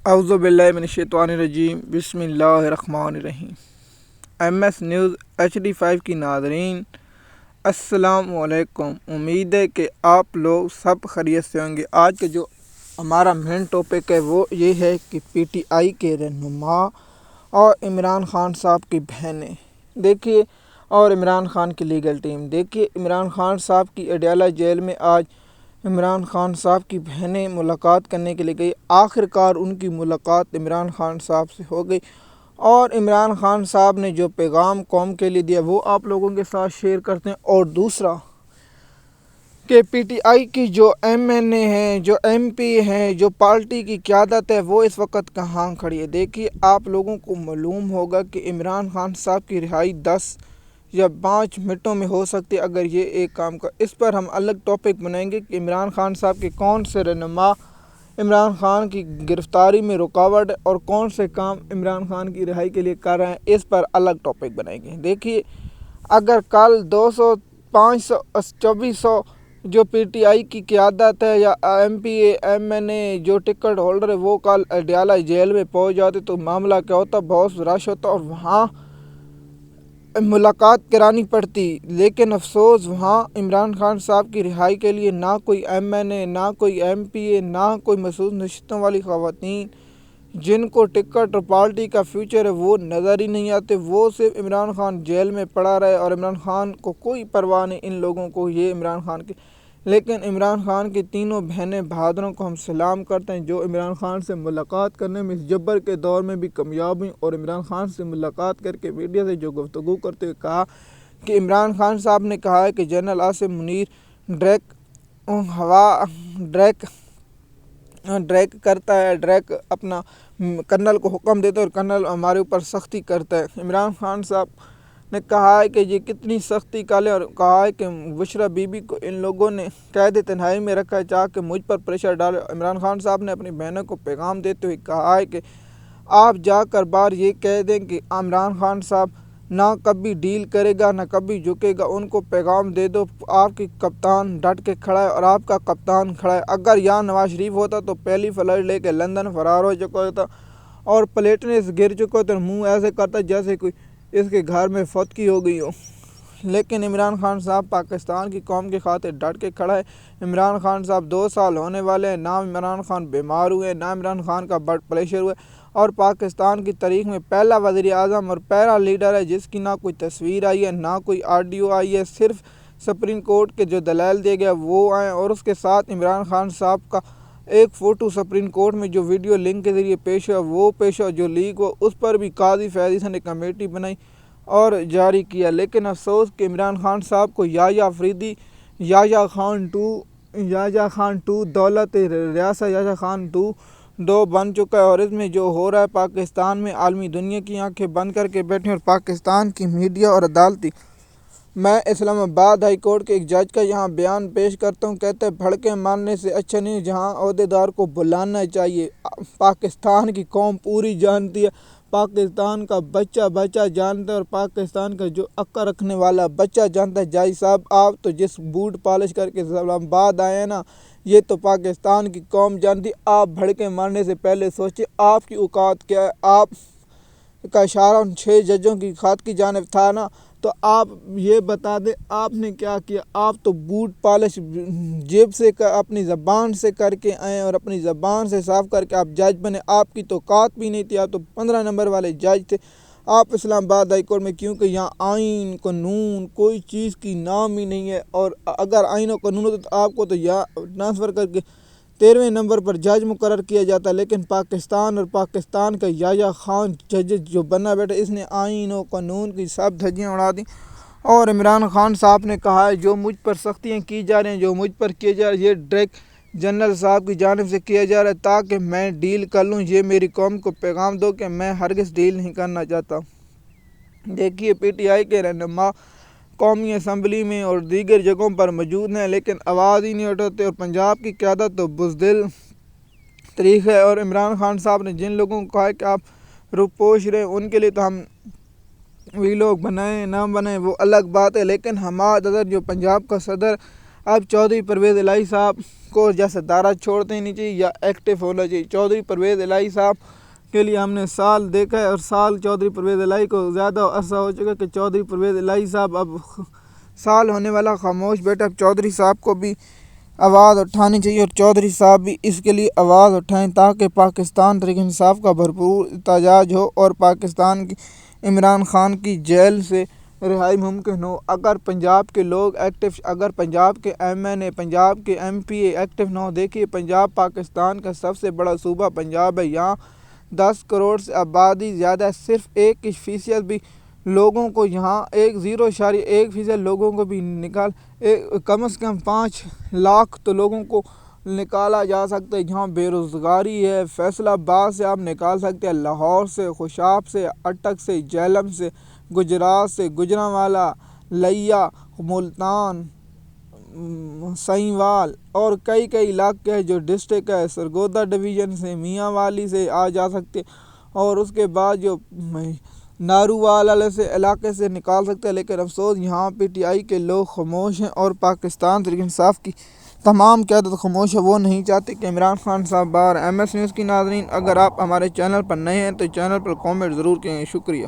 اعوذ باللہ من الشیطان الرجیم بسم اللہ الرحمن الرحیم۔ ایم ایس نیوز HD5 کی ناظرین السلام علیکم۔ امید ہے کہ آپ لوگ سب خیریت سے ہوں گے۔ آج کا جو ہمارا مین ٹاپک ہے وہ یہ ہے کہ PTI کے رہنما اور عمران خان صاحب کی بہنیں دیکھیے، اور عمران خان کی لیگل ٹیم دیکھیے۔ عمران خان صاحب کی اڈیالہ جیل میں آج عمران خان صاحب کی بہنیں ملاقات کرنے کے لیے گئی۔ آخر کار ان کی ملاقات عمران خان صاحب سے ہو گئی، اور عمران خان صاحب نے جو پیغام قوم کے لیے دیا وہ آپ لوگوں کے ساتھ شیئر کرتے ہیں۔ اور دوسرا کہ PTI کی جو MNA ہیں، جو MP ہیں، جو پارٹی کی قیادت ہے، وہ اس وقت کہاں کھڑی ہے۔ دیکھیے، آپ لوگوں کو معلوم ہوگا کہ عمران خان صاحب کی رہائی 10 یا 5 منٹوں میں ہو سکتی ہے اگر یہ ایک کام کا۔ اس پر ہم الگ ٹاپک بنائیں گے کہ عمران خان صاحب کے کون سے رہنما عمران خان کی گرفتاری میں رکاوٹ ہے اور کون سے کام عمران خان کی رہائی کے لیے کر رہے ہیں، اس پر الگ ٹاپک بنائیں گے۔ دیکھیے، اگر کل 200 500 2400 جو PTI کی قیادت ہے یا MP MNA جو ٹکٹ ہولڈر ہے وہ کل اڈیالہ جیل میں پہنچ جاتے تو معاملہ کیا ہوتا، بہت رش ہوتا اور وہاں ملاقات کرانی پڑتی۔ لیکن افسوس، وہاں عمران خان صاحب کی رہائی کے لیے نہ کوئی MNA، نہ کوئی MPA، نہ کوئی مخصوص نشستوں والی خواتین جن کو ٹکٹ اور پارٹی کا فیوچر ہے وہ نظر ہی نہیں آتے۔ وہ صرف عمران خان جیل میں پڑا رہے اور عمران خان کو کوئی پرواہ نہیں ان لوگوں کو، یہ عمران خان کی۔ لیکن عمران خان کی تینوں بہنیں بہادروں کو ہم سلام کرتے ہیں جو عمران خان سے ملاقات کرنے میں اس جبر کے دور میں بھی کامیاب ہوئیں، اور عمران خان سے ملاقات کر کے میڈیا سے جو گفتگو کرتے ہوئے کہا کہ عمران خان صاحب نے کہا ہے کہ جنرل عاصم منیر ڈریک کرتا ہے، ڈریک اپنا کرنل کو حکم دیتا ہے اور کرنل ہمارے اوپر سختی کرتا ہے۔ عمران خان صاحب نے کہا ہے کہ یہ کتنی سختی کا لیں، اور کہا ہے کہ بشرا بی بی کو ان لوگوں نے قید تنہائی میں رکھا ہے چاہ کہ مجھ پر پریشر ڈالے۔ عمران خان صاحب نے اپنی بہنوں کو پیغام دیتے ہوئے کہا ہے کہ آپ جا کر بار یہ کہہ دیں کہ عمران خان صاحب نہ کبھی ڈیل کرے گا نہ کبھی جھکے گا، ان کو پیغام دے دو آپ کی کپتان ڈٹ کے کھڑا ہے اور آپ کا کپتان کھڑا ہے۔ اگر یہاں نواز شریف ہوتا تو پہلی فلائٹ لے کے لندن فرار ہو چکا ہوتا اور پلیٹیں گر چکا ہوتا اور منہ ایسے کرتا جیسے کوئی اس کے گھر میں فتکی ہو گئی ہو۔ لیکن عمران خان صاحب پاکستان کی قوم کی خاطر ڈٹ کے کھڑا ہے۔ عمران خان صاحب 2 سال ہونے والے ہیں، نہ عمران خان بیمار ہوئے، نہ عمران خان کا بلڈ پریشر ہوا، اور پاکستان کی تاریخ میں پہلا وزیر اعظم اور پہلا لیڈر ہے جس کی نہ کوئی تصویر آئی ہے نہ کوئی آڈیو آئی ہے، صرف سپریم کورٹ کے جو دلائل دے گیا وہ آئے، اور اس کے ساتھ عمران خان صاحب کا ایک فوٹو سپریم کورٹ میں جو ویڈیو لنک کے ذریعے پیش ہوا وہ پیش ہوا جو لیک ہوا، اس پر بھی قاضی فیض عیسیٰ نے کمیٹی بنائی اور جاری کیا۔ لیکن افسوس کہ عمران خان صاحب کو یحییٰ آفریدی، یحییٰ خان 2 دولت ریاست یحییٰ خان 2 بن چکا ہے، اور اس میں جو ہو رہا ہے پاکستان میں عالمی دنیا کی آنکھیں بند کر کے بیٹھے، اور پاکستان کی میڈیا اور عدالتی۔ میں اسلام آباد ہائی کورٹ کے ایک جج کا یہاں بیان پیش کرتا ہوں، کہتے ہیں بھڑکے مارنے سے اچھا نہیں جہاں عہدیدار کو بلانا چاہیے۔ پاکستان کی قوم پوری جانتی ہے، پاکستان کا بچہ جانتا ہے، اور پاکستان کا جو عقل رکھنے والا بچہ جانتا ہے۔ جائی صاحب، آپ تو جس بوٹ پالش کر کے اسلام آباد آئے ہیں نا، یہ تو پاکستان کی قوم جانتی۔ آپ بھڑکے مارنے سے پہلے سوچیں آپ کی اوقات کیا ہے۔ آپ کا اشارہ ان 6 ججوں کی خط کی جانب تھا نا، تو آپ یہ بتا دیں آپ نے کیا کیا۔ آپ تو بوٹ پالش جیب سے اپنی زبان سے کر کے آئے اور اپنی زبان سے صاف کر کے آپ جج بنے۔ آپ کی تو اوقات بھی نہیں تھی، آپ تو 15 نمبر والے جج تھے۔ آپ اسلام آباد ہائی کورٹ میں، کیونکہ یہاں آئین قانون کوئی چیز کی نام ہی نہیں ہے، اور اگر آئین و قانون ہوتا تو آپ کو تو یا ٹرانسفر کر کے 13ویں نمبر پر جج مقرر کیا جاتا۔ لیکن پاکستان اور پاکستان کا یحییٰ خان جج جو بنا بیٹھا، اس نے آئین و قانون کی سب دھجیاں اڑا دیں، اور عمران خان صاحب نے کہا ہے جو مجھ پر سختیاں کی جا رہی ہیں، جو مجھ پر کیے جا رہے ہیں، یہ ڈریک جنرل صاحب کی جانب سے کیا جا رہا ہے تاکہ میں ڈیل کر لوں۔ یہ میری قوم کو پیغام دو کہ میں ہرگز ڈیل نہیں کرنا چاہتا۔ دیکھیے، PTI کے رہنما قومی اسمبلی میں اور دیگر جگہوں پر موجود ہیں لیکن آواز ہی نہیں اٹھاتے، اور پنجاب کی قیادت تو بزدل طریق ہے، اور عمران خان صاحب نے جن لوگوں کو کہا ہے کہ آپ روپوش رہے ان کے لیے تو ہم وی لوگ بنائیں نہ بنائیں وہ الگ بات ہے، لیکن حماد اظہر جو پنجاب کا صدر اب چودھری پرویز الہی صاحب کو جیسے دارا چھوڑتے ہی نہیں چاہیے یا ایکٹیو ہونا چاہیے۔ چودھری پرویز الہی صاحب کے لیے ہم نے سال دیکھا ہے، اور سال چودھری پرویز الہی کو زیادہ عرصہ ہو چکا کہ چودھری پرویز الہی صاحب اب سال ہونے والا خاموش بیٹھے۔ اب چودھری صاحب کو بھی آواز اٹھانی چاہیے، اور چودھری صاحب بھی اس کے لیے آواز اٹھائیں تاکہ پاکستان تحریک انصاف کا بھرپور احتجاج ہو اور پاکستان کی عمران خان کی جیل سے رہائی ممکن ہو۔ اگر پنجاب کے لوگ ایکٹیو، اگر پنجاب کے ایم این اے، پنجاب کے ایم پی اے ایکٹیو نہ ہو، دیکھیے پنجاب پاکستان کا سب سے بڑا صوبہ پنجاب ہے، یہاں 10 کروڑ سے آبادی زیادہ ہے، صرف 1% بھی لوگوں کو یہاں 0.1% لوگوں کو بھی کم از کم 5 لاکھ تو لوگوں کو نکالا جا سکتا ہے۔ یہاں بے روزگاری ہے، فیصل آباد سے آپ نکال سکتے ہیں، لاہور سے، خوشاب سے، اٹک سے، جہلم سے، گجرات سے، گوجرانوالا، لیا، ملتان، سہیوال اور کئی علاقے ہیں جو ڈسٹرکٹ ہے، سرگودا ڈویژن سے، میاں والی سے آ جا سکتے، اور اس کے بعد جو نارووال سے علاقے سے نکال سکتے ہیں۔ لیکن افسوس یہاں پی ٹی آئی کے لوگ خاموش ہیں، اور پاکستان تحریک انصاف کی تمام قیادت خاموش ہے، وہ نہیں چاہتے کہ عمران خان صاحب باہر۔ ایم ایس نیوز کی ناظرین، اگر آپ ہمارے چینل پر نئے ہیں تو چینل پر کامنٹ ضرور کریں۔ شکریہ۔